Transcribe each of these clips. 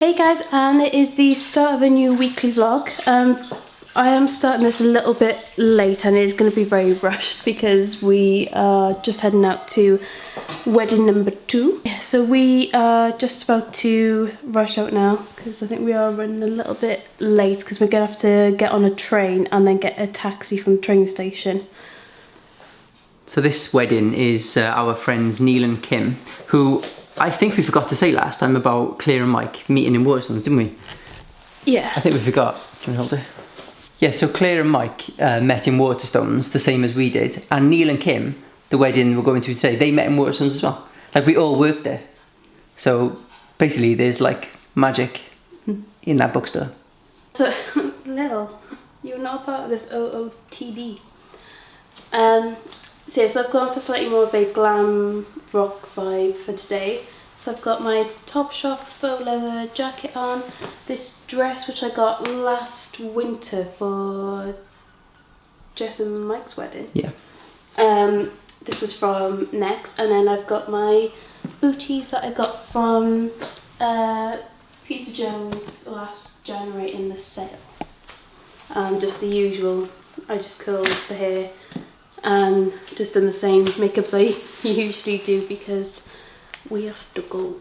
Hey guys, and it is the start of a new weekly vlog. I am starting this a little bit late and it's going to be very rushed because we are just heading out to wedding number 2. So we are just about to rush out now because I think we are running a little bit late because we're going to have to get on a train and then get a taxi from the train station. So this wedding is our friends Neil and Kim, who I think we forgot to say last time about Claire and Mike meeting in Waterstones, didn't we? Yeah. I think we forgot. Do you want to hold it? Yeah, so Claire and Mike met in Waterstones, the same as we did. And Neil and Kim, the wedding we're going to today, they met in Waterstones as well. Like, we all worked there. So basically there's like magic in that bookstore. So, Lil, you're not part of this OOTD. So I've gone for slightly more of a glam rock vibe for today. So I've got my Topshop faux leather jacket on, this dress which I got last winter for Jess and Mike's wedding. Yeah. This was from Next, and then I've got my booties that I got from Peter Jones last January in the sale. Just the usual, I just curled the hair and just done the same makeup as I usually do because we have to go.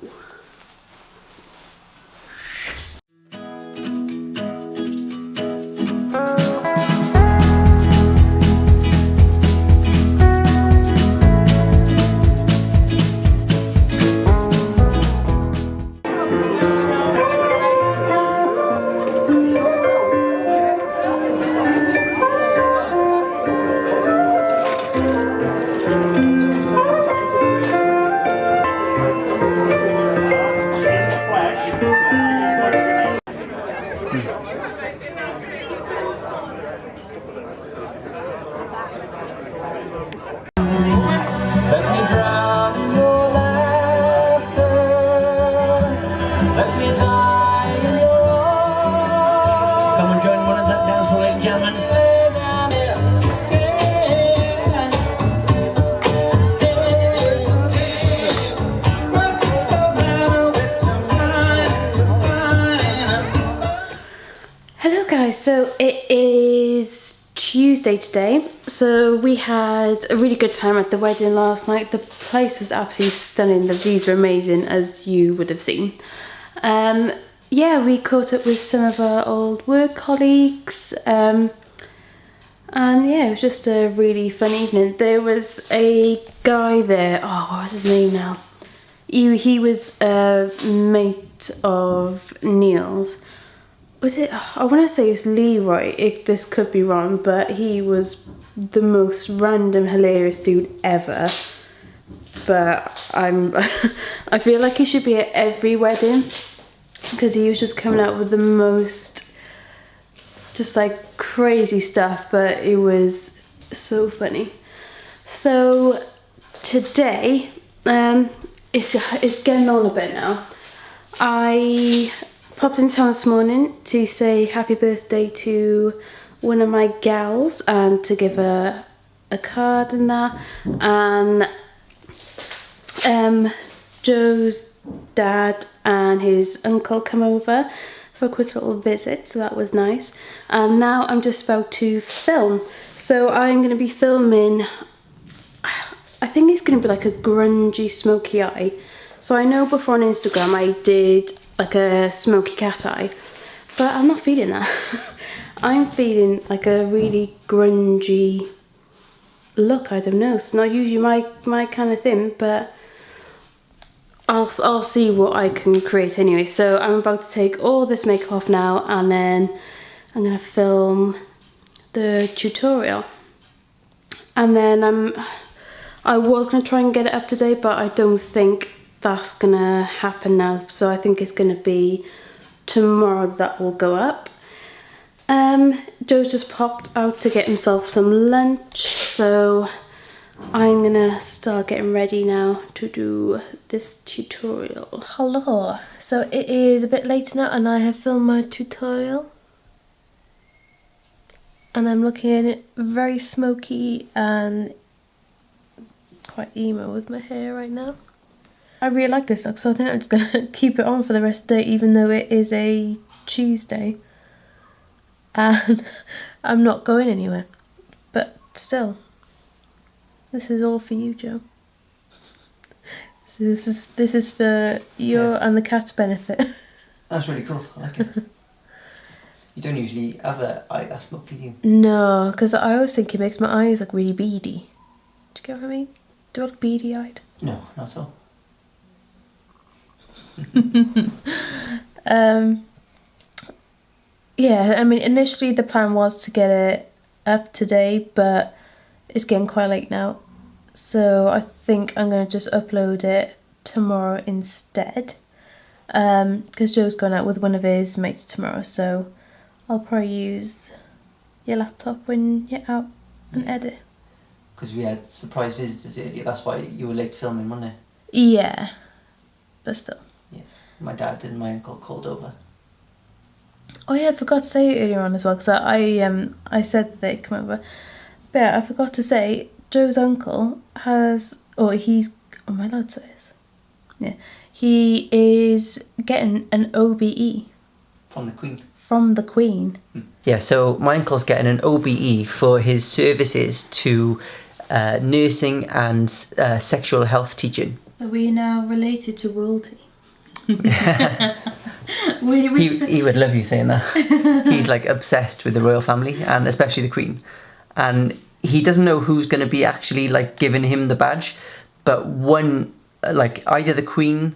So it is Tuesday today, so we had a really good time at the wedding last night. The place was absolutely stunning, the views were amazing as you would have seen. Yeah, we caught up with some of our old work colleagues, and yeah, it was just a really fun evening. There was a guy there, oh, what was his name now? He was a mate of Neil's. Was it, I want to say it's Leroy, this could be wrong, but he was the most random hilarious dude ever. But I feel like he should be at every wedding because he was just coming out with the most just like crazy stuff, but it was so funny. So today, it's getting on a bit now. I popped in town this morning to say happy birthday to one of my gals and to give her a card and that. And Joe's dad and his uncle come over for a quick little visit, so that was nice. And now I'm just about to film. So I'm going to be filming, I think it's going to be like a grungy smoky eye. So I know before on Instagram I did like a smoky cat eye, but I'm not feeling that. I'm feeling like a really grungy look. I don't know, it's not usually my kind of thing, but I'll see what I can create anyway. So I'm about to take all this makeup off now and then I'm gonna film the tutorial, and then I was gonna try and get it up to date, but I don't think that's gonna happen now, so I think it's gonna be tomorrow that will go up. Joe's just popped out to get himself some lunch, so I'm gonna start getting ready now to do this tutorial. Hello, so it is a bit later now and I have filmed my tutorial and I'm looking very smoky and quite emo with my hair right now. I really like this look, so I think I'm just going to keep it on for the rest of the day, even though it is a Tuesday. And I'm not going anywhere. But still, this is all for you, Joe. So this is for your and the cat's benefit. That's really cool. I like it. You don't usually have an eyeglass look, do you? No, because I always think it makes my eyes look really beady. Do you get what I mean? Do I look beady-eyed? No, not at all. Yeah, I mean, initially the plan was to get it up today, but it's getting quite late now. So I think I'm going to just upload it tomorrow instead. Because Joe's going out with one of his mates tomorrow, so I'll probably use your laptop when you're out and edit. Because we had surprise visitors earlier, that's why you were late filming, wasn't it? Yeah, but still. Yeah, my dad and my uncle called over. Oh yeah, I forgot to say earlier on as well, because I said they'd come over. But yeah, I forgot to say, Joe's uncle has, he's, am I allowed to say this? Yeah. He is getting an OBE. From the Queen. From the Queen. Yeah, so my uncle's getting an OBE for his services to nursing and sexual health teaching. Are we now related to royalty? He would love you saying that. He's like obsessed with the royal family and especially the Queen. And he doesn't know who's going to be actually like giving him the badge, but one, like either the Queen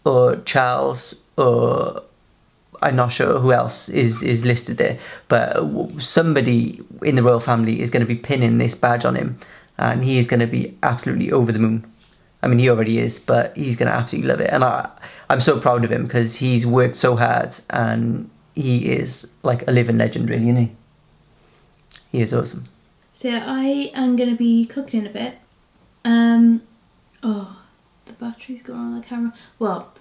or Charles or I'm not sure who else is listed there, but somebody in the royal family is going to be pinning this badge on him and he is going to be absolutely over the moon. I mean, he already is, but he's going to absolutely love it. And I'm so proud of him because he's worked so hard and he is like a living legend, really, isn't he? He is awesome. So I am going to be cooking in a bit. Oh, the battery's gone on the camera. Well,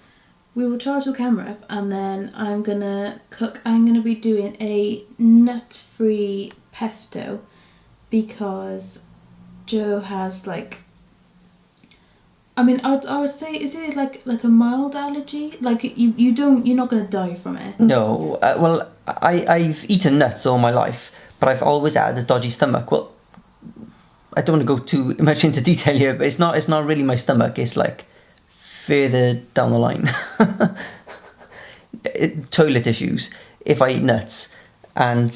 we will charge the camera up and then I'm going to cook. I'm going to be doing a nut-free pesto because Joe has like, I mean, I would say, is it like a mild allergy? Like you're not going to die from it? No, well, I've eaten nuts all my life, but I've always had a dodgy stomach. Well, I don't want to go too much into detail here, but it's not really my stomach. It's like further down the line. Toilet issues if I eat nuts, and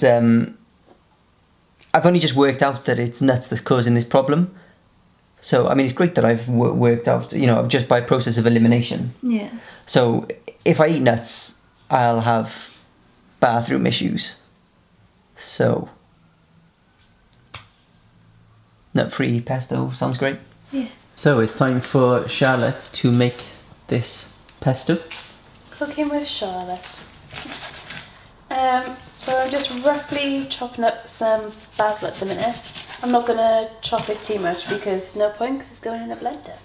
I've only just worked out that it's nuts that's causing this problem. So, I mean, it's great that I've worked out, just by process of elimination. Yeah. So, if I eat nuts, I'll have bathroom issues. So, nut-free pesto sounds great. Yeah. So, it's time for Charlotte to make this pesto. Cooking with Charlotte. So I'm just roughly chopping up some basil at the minute. I'm not going to chop it too much because there's no point because it's going in a blender.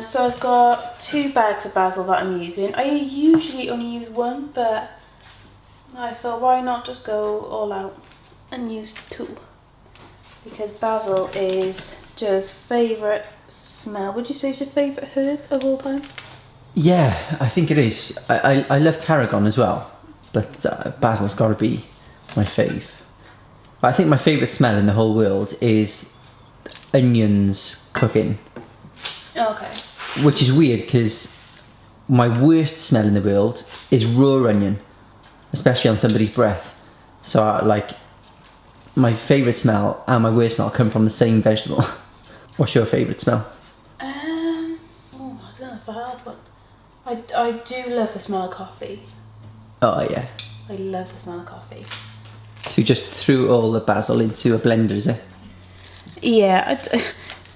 So I've got 2 bags of basil that I'm using. I usually only use 1, but I thought why not just go all out and use 2. Because basil is Joe's favourite smell. Would you say it's your favourite herb of all time? Yeah, I think it is. I love tarragon as well, but basil's got to be my fave. I think my favourite smell in the whole world is onions cooking. Okay. Which is weird because my worst smell in the world is raw onion, especially on somebody's breath. So my favourite smell and my worst smell come from the same vegetable. What's your favourite smell? I don't know, that's a hard one. I do love the smell of coffee. Oh yeah. I love the smell of coffee. So you just threw all the basil into a blender, is it? Yeah,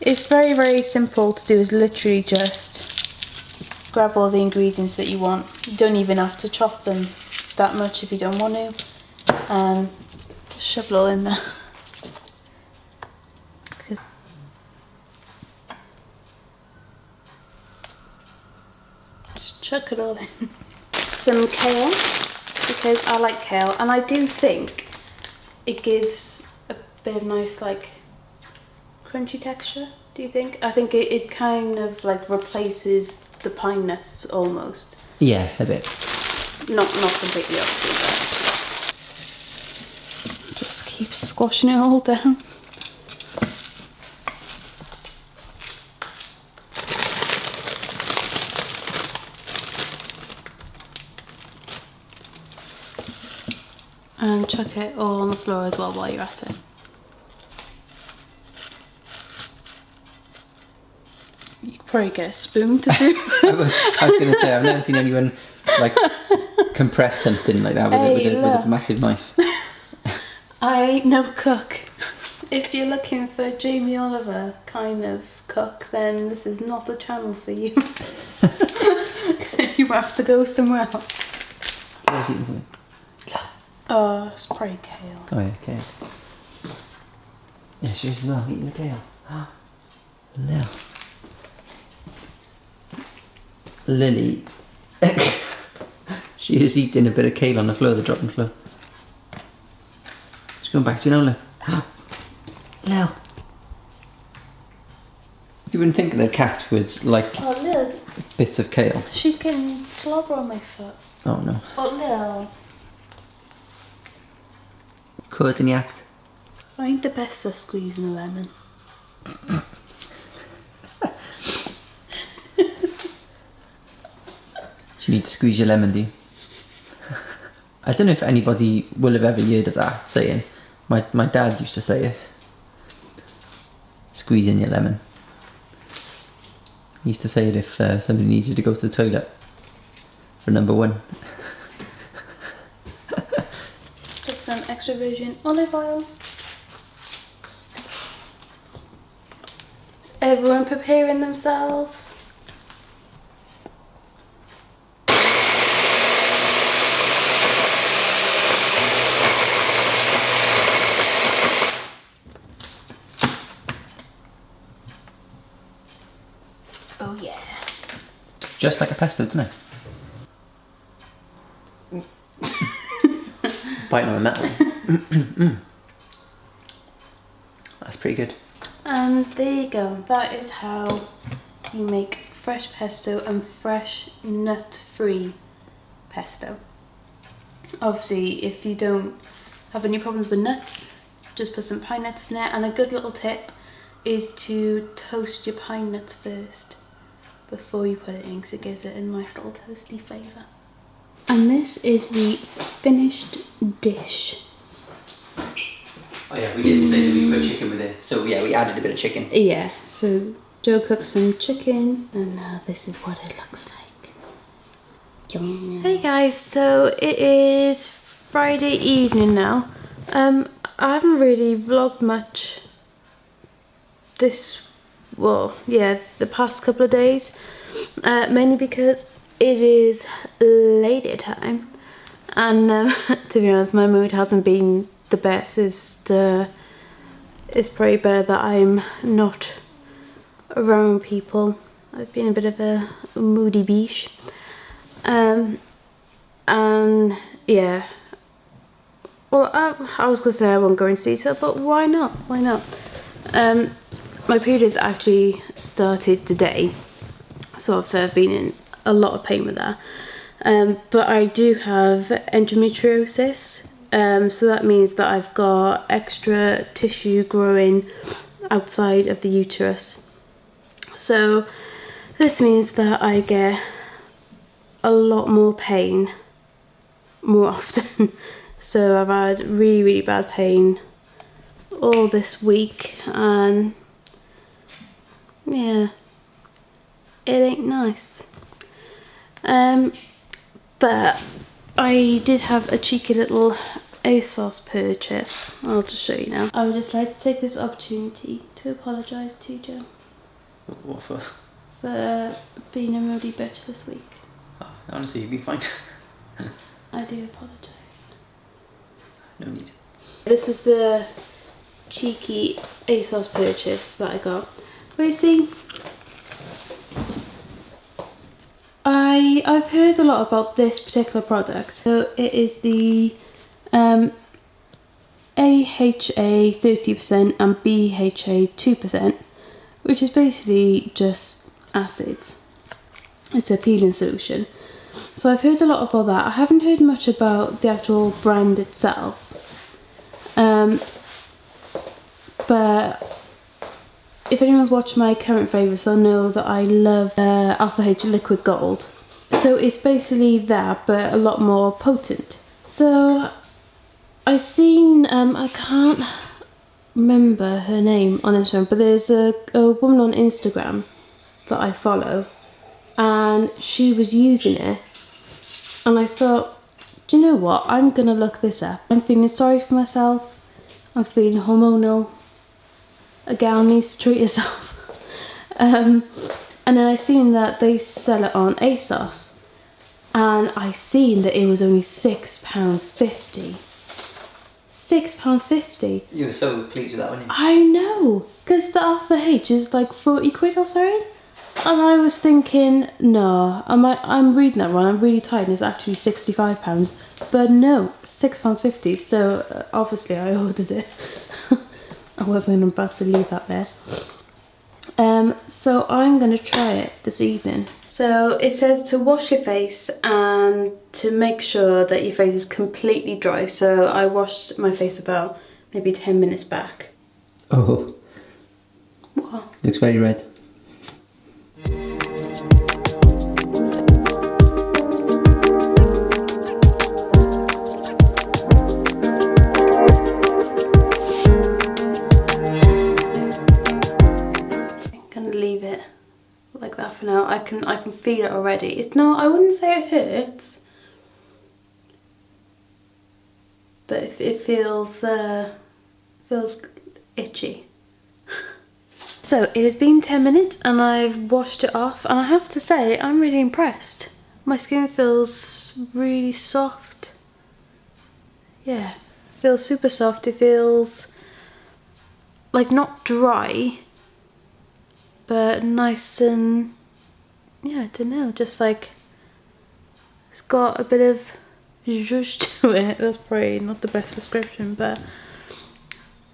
it's very, very simple to do. It's literally just grab all the ingredients that you want. You don't even have to chop them that much if you don't want to. And just shove it all in there. Just chuck it all in. Some kale, because I like kale, and I do think it gives a bit of nice, like, crunchy texture. Do you think? I think it kind of like replaces the pine nuts almost. Yeah, a bit. Not completely, obviously, but just keep squashing it all down. And chuck it all on the floor as well while you're at it. You could probably get a spoon to do. I was going to say, I've never seen anyone like compress something like that with a massive knife. I ain't no cook. If you're looking for Jamie Oliver kind of cook, then this is not the channel for you. You have to go somewhere else. I was eating something. Oh, it's probably kale. Oh yeah, kale. Yeah, she is as well, eating the kale. No. Lily. She is eating a bit of kale on the floor, the dropping floor. She's going back to you now, look. No. You wouldn't think that cats would like bits of kale. She's getting slobber on my foot. Oh no. Oh, Lil. Caught in the act. I ain't the best at squeezing a lemon. You need to squeeze your lemon, do you? I don't know if anybody will have ever heard of that saying. My dad used to say it. Squeezing your lemon. He used to say it if somebody needs you to go to the toilet. For number one. Just some extra virgin olive oil. Is everyone preparing themselves? Oh yeah. Just like a pesto, doesn't it? Biting on the metal. That's pretty good. And there you go. That is how you make fresh pesto and fresh nut-free pesto. Obviously, if you don't have any problems with nuts, just put some pine nuts in there. And a good little tip is to toast your pine nuts first before you put it in, because it gives it a nice little toasty flavour. And this is the finished dish. Oh yeah, we didn't say that we put chicken with it. So yeah, we added a bit of chicken. Yeah, so Joe cooked some chicken, and now this is what it looks like. Yum. Hey guys, so it is Friday evening now. I haven't really vlogged much the past couple of days, mainly because it is lady time, and to be honest, my mood hasn't been the best. It's probably better that I'm not around people. I've been a bit of a moody beach, and yeah. Well, I was gonna say I won't go into detail, but why not? Why not? My period has actually started today, so obviously I've been in a lot of pain with that. But I do have endometriosis, so that means that I've got extra tissue growing outside of the uterus. So this means that I get a lot more pain more often. So I've had really, really bad pain all this week, and yeah, it ain't nice. But I did have a cheeky little ASOS purchase. I'll just show you now. I would just like to take this opportunity to apologise to Joe. What for? For being a moody bitch this week. Oh, honestly, you'd be fine. I do apologise. No need. This was the cheeky ASOS purchase that I got. But you see, I've heard a lot about this particular product. So it is the AHA 30% and BHA 2%. which is basically just acids. It's a peeling solution. So I've heard a lot about that. I haven't heard much about the actual brand itself. But if anyone's watched my current favourites, they'll know that I love Alpha H Liquid Gold. So it's basically that, but a lot more potent. So I seen, I can't remember her name on Instagram, but there's a woman on Instagram that I follow, and she was using it, and I thought, do you know what, I'm gonna look this up. I'm feeling sorry for myself, I'm feeling hormonal, a gal needs to treat herself. And then I seen that they sell it on ASOS, and I seen that it was only £6.50. £6.50. You were so pleased with that, weren't you? I know, because the Alpha H is like 40 quid or so. And I was thinking, no, I'm reading that wrong, I'm really tired, and it's actually £65. But no, £6.50, so obviously I ordered it. I wasn't about to leave that there. So I'm going to try it this evening. So it says to wash your face and to make sure that your face is completely dry. So I washed my face about maybe 10 minutes back. Oh. What? Looks very red. Leave it like that for now. I can feel it already. It's not, I wouldn't say it hurts, but it feels itchy. So it has been 10 minutes and I've washed it off, and I have to say I'm really impressed. My skin feels really soft. Yeah, it feels super soft. It feels like not dry, but nice and, yeah, I don't know, just like, it's got a bit of zhuzh to it. That's probably not the best description, but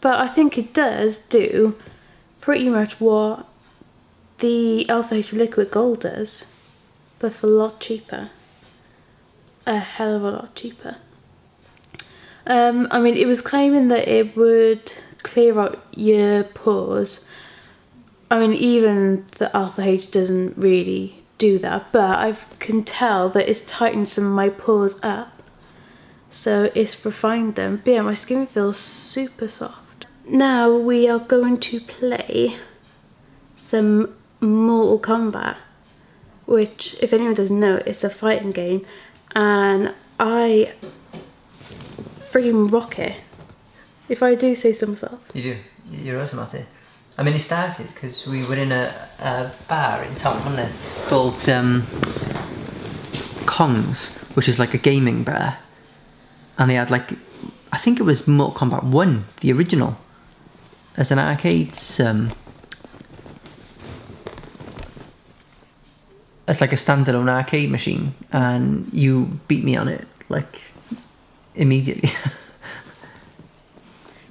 I think it does do pretty much what the Alpha H Liquid Gold does, but for a lot cheaper. A hell of a lot cheaper. I mean, it was claiming that it would clear out your pores. I mean, even the Alpha H doesn't really do that, but I can tell that it's tightened some of my pores up, so it's refined them. But yeah, my skin feels super soft. Now we are going to play some Mortal Kombat, which, if anyone doesn't know, it's a fighting game, and I freaking rock it, if I do say so myself. You do. You're awesome at it. I mean, it started because we were in a bar in town, wasn't it? Called Kong's, which is like a gaming bar. And they had like, I think it was Mortal Kombat 1, the original, as an arcade, as like a standalone arcade machine. And you beat me on it, like, immediately.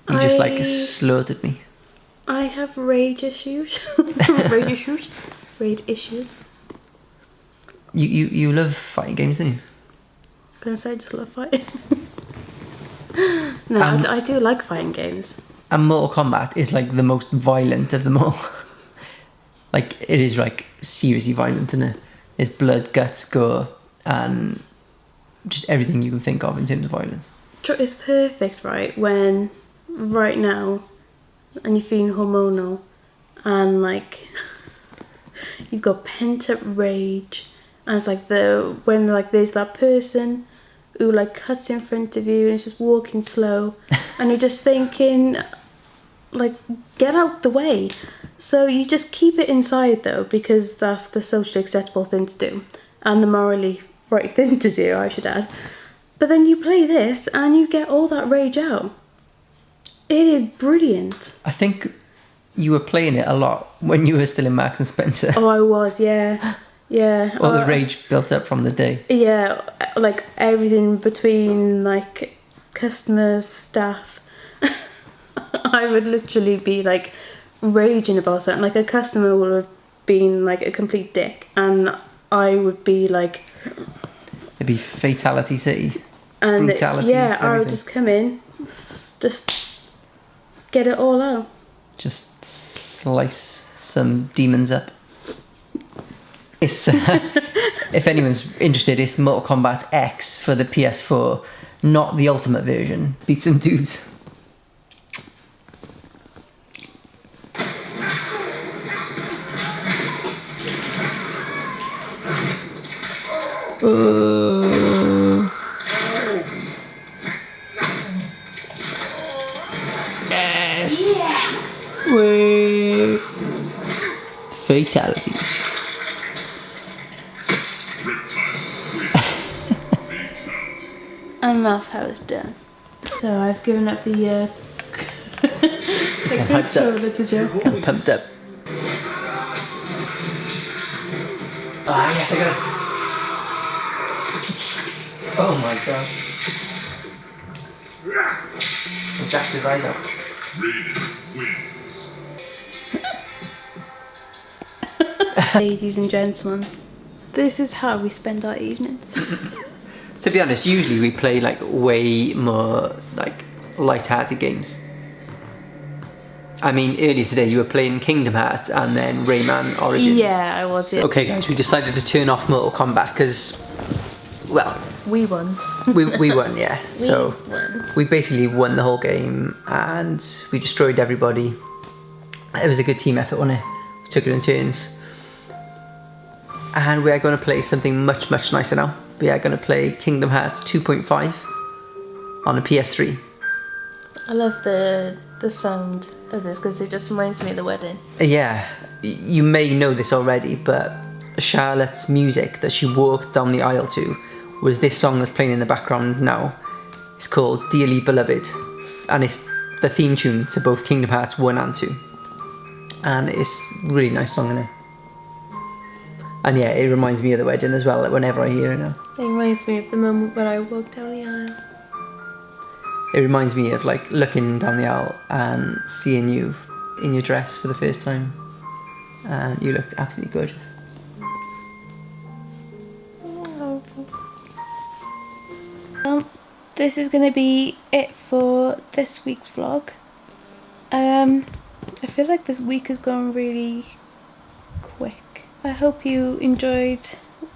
You just like slaughtered me. I have rage issues. Rage issues. You love fighting games, don't you? Can I say I just love fighting? No, I do like fighting games. And Mortal Kombat is like the most violent of them all. Like, it is like seriously violent, isn't it? It's blood, guts, gore, and just everything you can think of in terms of violence. It's perfect, right? When right now, and you're feeling hormonal, and like you've got pent up rage, and it's like when like there's that person who like cuts in front of you and is just walking slow, and you're just thinking, like, get out the way. So you just keep it inside though, because that's the socially acceptable thing to do, and the morally right thing to do, I should add. But then you play this and you get all that rage out. It is brilliant. I think you were playing it a lot when you were still in Marks and Spencer. Oh, I was, yeah. Yeah. All the rage built up from the day. Yeah, like everything between like customers, staff. I would literally be like raging about something. Like a customer would have been like a complete dick, and I would be like, It'd be Fatality City. and Brutality, yeah, I would everything. just come in, just get it all out. Just slice some demons up. It's if anyone's interested, it's Mortal Kombat X for the PS4, not the ultimate version. Beat some dudes. Yes! Wait. Fatality. And that's how it's done. So I've given up the hyped up. controller to Joe. I'm pumped up. Ah, yes, I got it. Oh my god. He jacked his eyes out. Ladies and gentlemen, this is how we spend our evenings. To be honest, usually we play like way more like light-hearted games. I mean, earlier today you were playing Kingdom Hearts and then Rayman Origins. Yeah, I was. Yeah. Okay guys, we decided to turn off Mortal Kombat because, well, We won. we won, yeah. So won. we basically won the whole game and we destroyed everybody. It was a good team effort, wasn't it? We took it in turns. And we are going to play something much, much nicer now. We are going to play Kingdom Hearts 2.5 on a PS3. I love the sound of this because it just reminds me of the wedding. Yeah, you may know this already, but Charlotte's music that she walked down the aisle to was this song that's playing in the background now. It's called Dearly Beloved, and it's the theme tune to both Kingdom Hearts 1 and 2. And it's a really nice song, isn't it? And yeah, it reminds me of the wedding as well, like whenever I hear it now. It reminds me of the moment when I walked down the aisle. It reminds me of like looking down the aisle and seeing you in your dress for the first time. And you looked absolutely gorgeous. Well, this is going to be it for this week's vlog. I feel like this week has gone really quick. I hope you enjoyed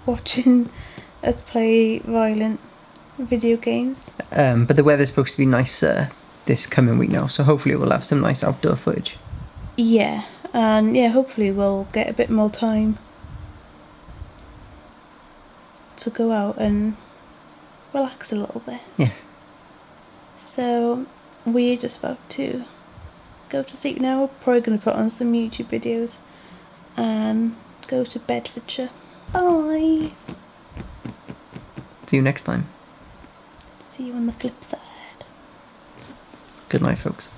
watching us play violent video games. But the weather's supposed to be nicer this coming week now, so hopefully we'll have some nice outdoor footage. Yeah, and yeah, hopefully we'll get a bit more time to go out and relax a little bit. Yeah. So we're just about to go to sleep now. We're probably going to put on some YouTube videos and go to Bedfordshire. Bye. See you next time. See you on the flip side. Good night, folks.